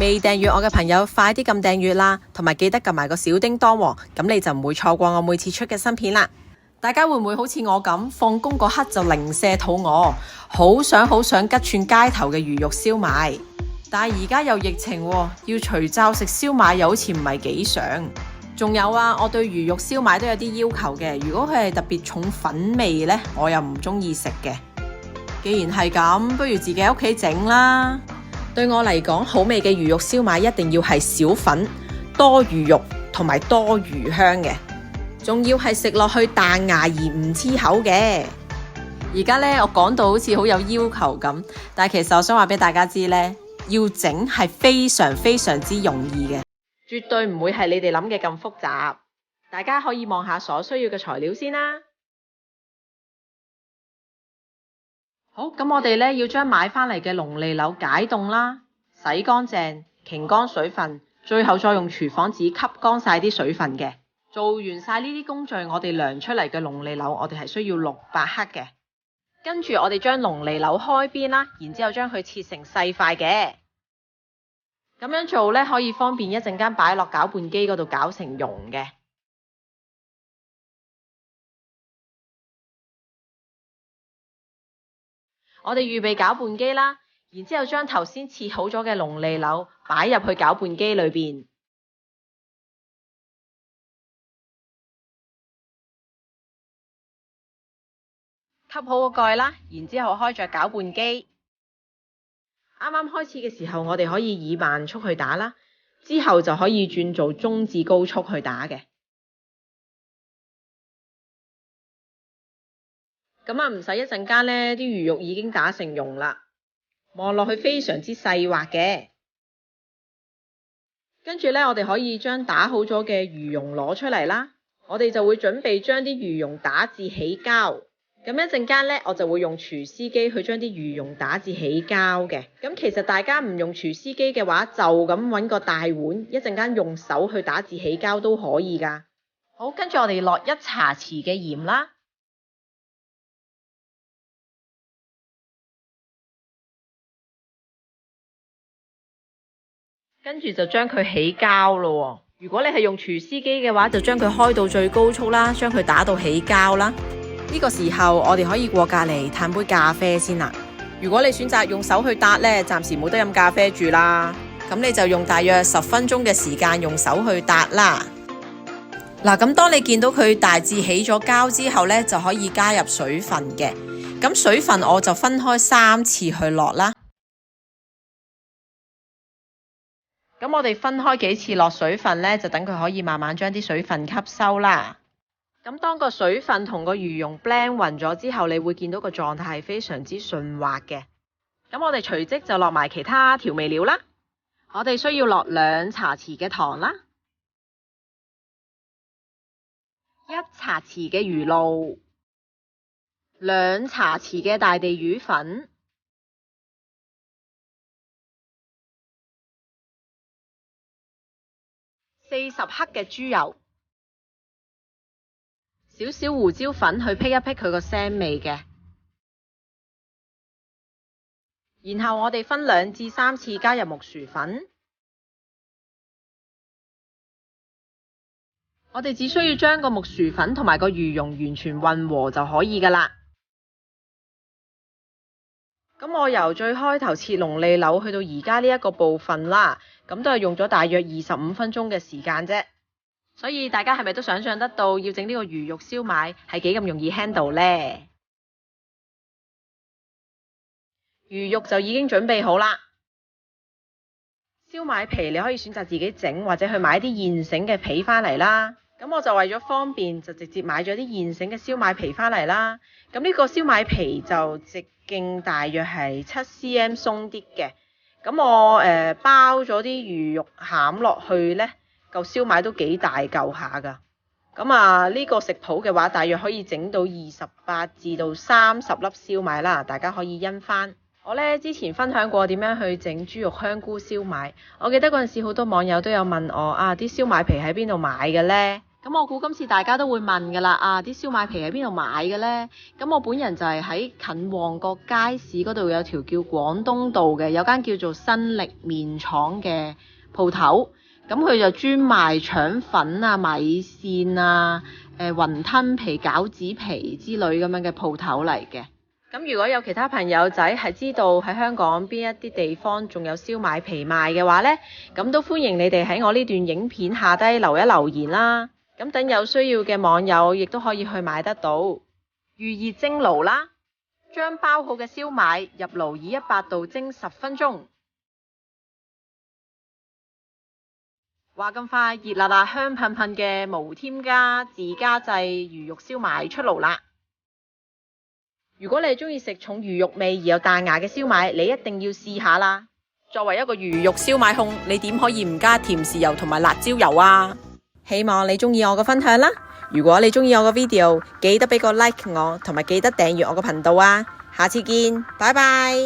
未訂閱我嘅朋友，快啲撳訂閱啦，同埋記得撳埋個小叮當喎，咁你就唔會錯過我每次出嘅新片啦。大家會唔會好似我咁，放工嗰刻就零舍肚餓，好想吉串街頭嘅魚肉燒賣，但係而家有疫情喎，要除罩食燒賣又好似唔係幾想。仲有啊，我對魚肉燒賣都有啲要求嘅，如果佢係特別重粉味呢，我又唔中意食嘅。既然係咁，不如自己喺屋企整啦。對我嚟講，好味嘅魚肉燒賣一定要係少粉、多魚肉同埋多魚香嘅，仲要係食落去彈牙而唔黐口嘅。而家呢，我講到好似好有要求咁，但係其實我想話俾大家知呢，要整係非常之容易嘅，絕對唔會係你哋諗嘅咁複雜。大家可以望下所需要嘅材料先啦。好，咁我哋呢要將買返嚟嘅龍脷柳解凍啦，洗乾淨，擎乾水分，最後再用廚房紙吸乾晒啲水分嘅。做完晒呢啲工序，我哋量出嚟嘅龍脷柳，我哋係需要600克嘅。跟住我哋將龍脷柳開邊啦，然之後將佢切成細塊嘅。咁樣做呢，可以方便一陣間擺落攪拌機嗰度攪成蓉嘅。我哋預備攪拌機啦，然之後將頭先切好咗嘅龍脷柳擺入去攪拌機裏邊，吸好個蓋啦，然之後開着攪拌機。啱啱開始嘅時候，我哋可以以慢速去打啦，之後就可以轉做中至高速去打嘅。咁啊，唔使一陣間呢啲魚肉已經打成蓉啦，望落去非常之細滑嘅。跟住呢，我哋可以將打好咗嘅魚蓉攞出嚟啦，我哋就會準備將啲魚蓉打至起膠。咁一陣間呢，我就會用廚師機去將啲魚蓉打至起膠嘅。咁其實大家唔用廚師機嘅話，就咁揾個大碗，一陣間用手去打至起膠都可以㗎。好，跟住我哋落1茶匙嘅鹽啦。跟住就將佢起膠咯。如果你係用廚師機嘅話，就將佢開到最高速啦，將佢打到起膠啦。呢個時候我哋可以過隔離嘆杯咖啡先啦。如果你選擇用手去打呢，暫時冇得飲咖啡住啦。咁你就用大約10分鐘嘅時間用手去打啦。嗱，咁當你見到佢大致起咗膠之後呢，就可以加入水分嘅。咁水分我就分開3次去落啦。咁我哋分開幾次落水分呢，就等佢可以慢慢將啲水分吸收啦。咁當個水分同個魚蓉 blend 勻咗之後，你會見到個狀態係非常之順滑嘅。咁我哋隨即就落埋其他調味料啦。我哋需要落2茶匙嘅糖啦，1茶匙嘅魚露，2茶匙嘅大地魚粉，40克嘅豬油，少少胡椒粉去辟一辟佢個腥味嘅。然後我哋分2至3次加入木薯粉。我哋只需要將個木薯粉同埋個魚蓉完全混合就可以㗎啦。咁我由最開頭切龍脷柳去到而家呢一個部分啦，咁都係用咗大約25分鐘嘅時間啫。所以大家係咪都想象得到要整呢個魚肉燒賣係幾咁容易 handle 呢？魚肉就已經準備好啦。燒賣皮你可以選擇自己整，或者去買啲現成嘅皮返嚟啦。咁我就為咗方便，就直接買咗啲現成嘅燒賣皮返嚟啦。咁呢個燒賣皮就直徑大約係7 cm 鬆啲嘅。咁我包咗啲魚肉餡落去呢，嚿燒賣都幾大嚿下㗎。咁啊，呢個食譜嘅話，大約可以整到28至到30粒燒賣啦。大家可以因翻。我呢之前分享過點樣去整豬肉香菇燒賣。我記得嗰陣時好多網友都有問我啊，啲燒賣皮喺邊度買嘅呢？咁我估今次大家都會問㗎啦，啲燒賣皮喺邊度買嘅呢？咁我本人就係喺近旺角街市嗰度有條叫廣東道嘅，有間叫做新力麵廠嘅鋪頭。咁佢就專賣腸粉啊、米線啊、雲吞皮、餃子皮之類咁樣嘅鋪頭嚟嘅。咁如果有其他朋友仔係知道喺香港邊一啲地方仲有燒賣皮賣嘅話呢，咁都歡迎你哋喺我呢段影片下低留一留言啦。咁等有需要嘅網友亦都可以去買得到。預熱蒸爐啦，將包好嘅燒賣入爐以100度蒸10分鐘。話咁快，熱辣辣香噴噴嘅無添加自家製魚肉燒賣出爐啦！如果你係鍾意食重魚肉味而又彈牙嘅燒賣，你一定要試下啦！作為一個魚肉燒賣控，你點可以唔加甜豉油同埋辣椒油啊？希望你鍾意我嘅分享啦！如果你鍾意我嘅 video， 記得俾個 like 我，同埋記得訂閱我嘅頻道啊！下次見，拜拜！